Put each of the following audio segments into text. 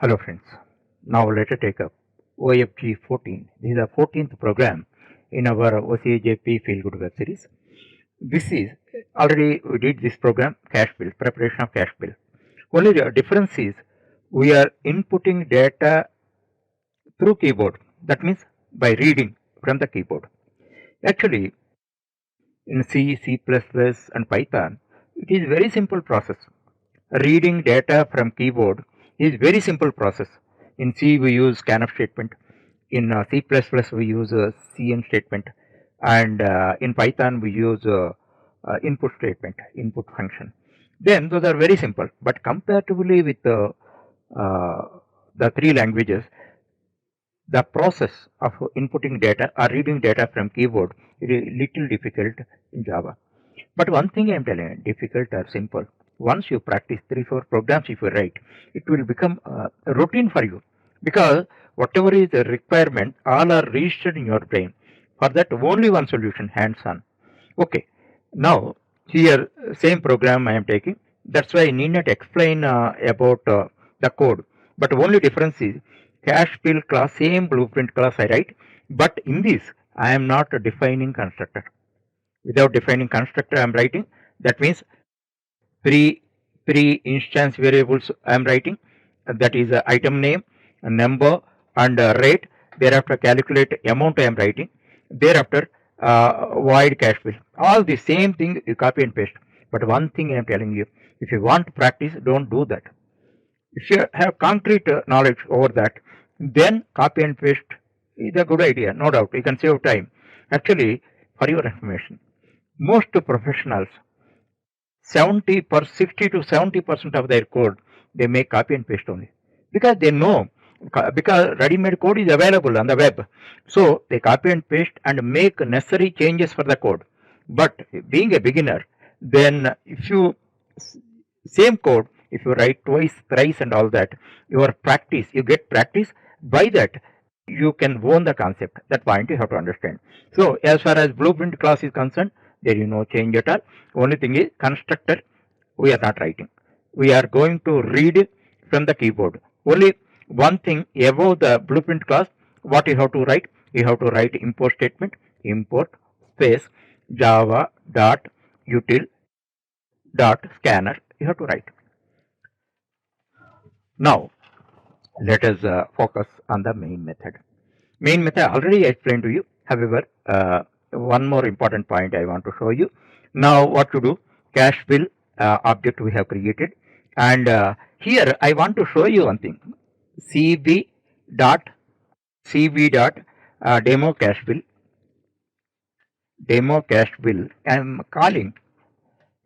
Hello friends, now let us take up OFG-14. This is the 14th program in our OCJP Feel Good web series. This is already we did this program CashBill, preparation of CashBill. Only the difference is we are inputting data through keyboard. That means by reading from the keyboard. Actually, in C, C++ and Python, it is very simple process. Reading data from keyboard is very simple process. In C we use scanf statement, in C++ we use cn statement, and in Python we use input statement, input function. Then those are very simple, but comparatively with the three languages, the process of inputting data or reading data from keyboard is little difficult in Java. But one thing I am telling you, difficult or simple, once you practice 3-4 programs if you write, it will become a routine for you, because whatever is the requirement, all are registered in your brain. For that only one solution, hands on. Okay, now here same program I am taking, that's why I need not explain about the code, but only difference is CashBill class, same blueprint class I write, but in this I am not defining constructor. Without defining constructor I am writing, that means pre instance variables I am writing, that is item name, number and rate. Thereafter calculate amount I am writing. Thereafter void cash bill. All the same thing you copy and paste. But one thing I am telling you, if you want to practice, don't do that. If you have concrete knowledge over that, then copy and paste is a good idea, no doubt. You can save time. Actually, for your information, most professionals 60 to 70% of their code they make copy and paste only, because they know, because ready-made code is available on the web, so they copy and paste and make necessary changes for the code. But being a beginner, then if you same code, if you write twice, thrice and all that, your practice, you get practice, by that you can own the concept. That point you have to understand. So as far as blueprint class is concerned, there is no change at all. Only thing is constructor we are not writing. We are going to read from the keyboard. Only one thing above the blueprint class, what you have to write? You have to write import statement, import space java dot util dot scanner. You have to write. Now let us focus on the main method. Main method already explained to you. However, one more important point I want to show you. Now what to do? CashBill object we have created, and here I want to show you one thing. cb dot demo CashBill. Demo CashBill I am calling.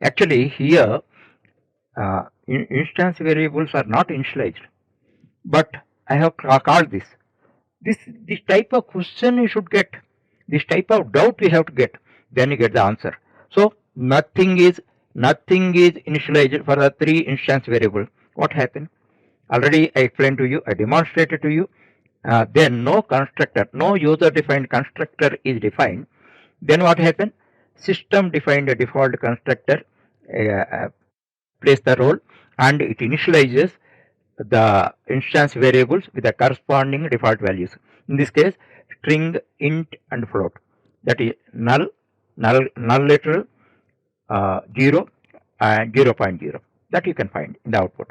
Actually here instance variables are not initialized, but I have called this. This type of question you should get, this type of doubt you have to get, then you get the answer. So nothing is initialized for the three instance variable. What happened? Already I explained to you, I demonstrated to you. Then no constructor, no user defined constructor is defined. Then what happened? System defined a default constructor plays the role, and it initializes the instance variables with the corresponding default values. In this case, string, int and float. That is null, literal, 0 and 0.0. That you can find in the output.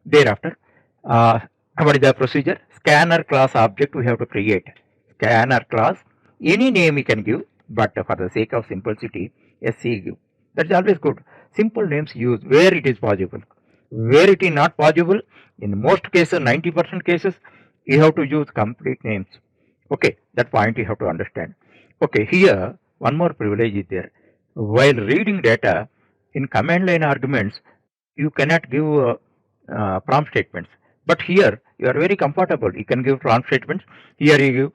Thereafter, what is the procedure? Scanner class object we have to create. Scanner class, any name you can give, but for the sake of simplicity, SC give. That is always good. Simple names use where it is possible. Where it is not possible, in most cases, 90% cases, you have to use complete names. Okay, that point you have to understand. Okay, here one more privilege is there. While reading data in command line arguments, you cannot give prompt statements. But here you are very comfortable. You can give prompt statements. Here you give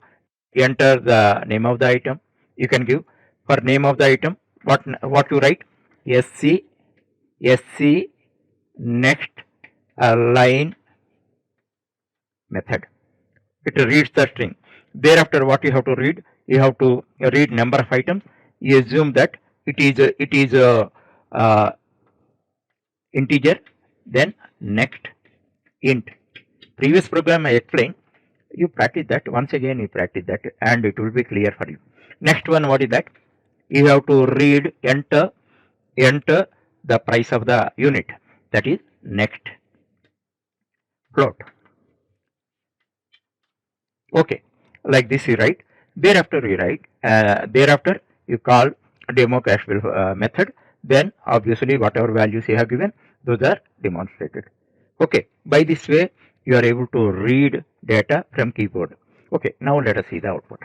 enter the name of the item. You can give for name of the item what you write, sc next line method. It reads the string. Thereafter, what you have to read? You have to read number of items. You assume that it is integer. Then next int. previous program I explained, you practice that once again, you practice that, and it will be clear for you. Next one, what is that? You have to read, enter the price of the unit, that is next float. Okay, like this you write. Thereafter you write. Thereafter you call demo CashBill method. Then obviously whatever values you have given, those are demonstrated. Okay, by this way you are able to read data from keyboard. Okay, now let us see the output.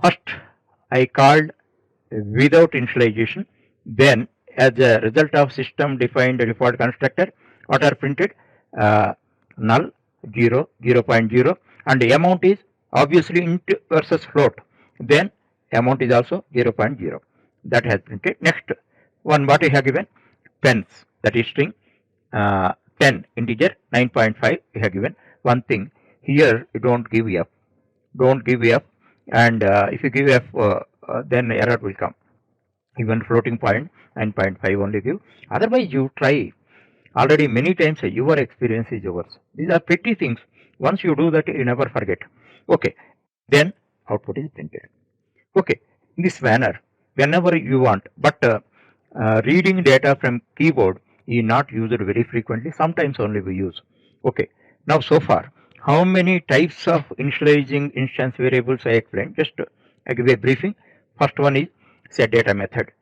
First I called without initialization. Then as a result of system defined default constructor, what are printed? Null, 0, 0.0, and the amount is obviously int versus float. Then amount is also 0.0. That has printed. Next one, what we have given? Pence, that is string. 10 integer, 9.5 we have given. One thing here, you don't give f, and if you give f, then error will come. Even floating point 9.5 only give. Otherwise you try. Already many times your experience is yours. These are petty things. Once you do that, you never forget. Okay, then output is printed. Okay, in this manner, whenever you want, but reading data from keyboard is not used very frequently. Sometimes only we use. Okay, now so far, how many types of initializing instance variables I explained? Just I give a briefing. First one is set data method.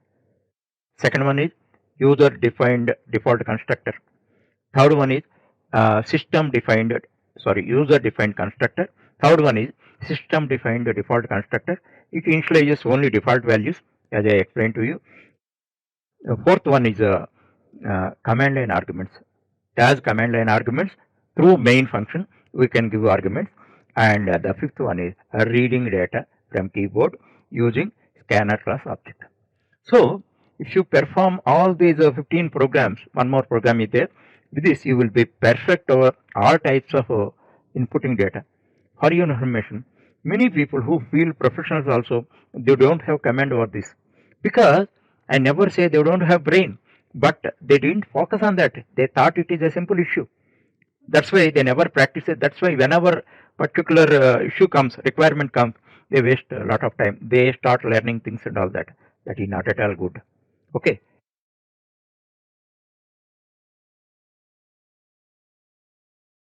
Second one is user defined default constructor. Third one is user defined constructor. Third one is system defined default constructor. It initializes only default values, as I explained to you. The fourth one is command line arguments. As command line arguments, through main function we can give arguments. And the fifth one is reading data from keyboard using scanner class object. So if you perform all these 15 programs, one more program is there. With this you will be perfect over all types of inputting data. For your information, many people who feel professionals also, they don't have command over this, because I never say they don't have brain, but they didn't focus on that. They thought it is a simple issue. That's why they never practice it. That's why whenever particular issue comes, requirement comes, they waste a lot of time. They start learning things and all that. That is not at all good. Okay.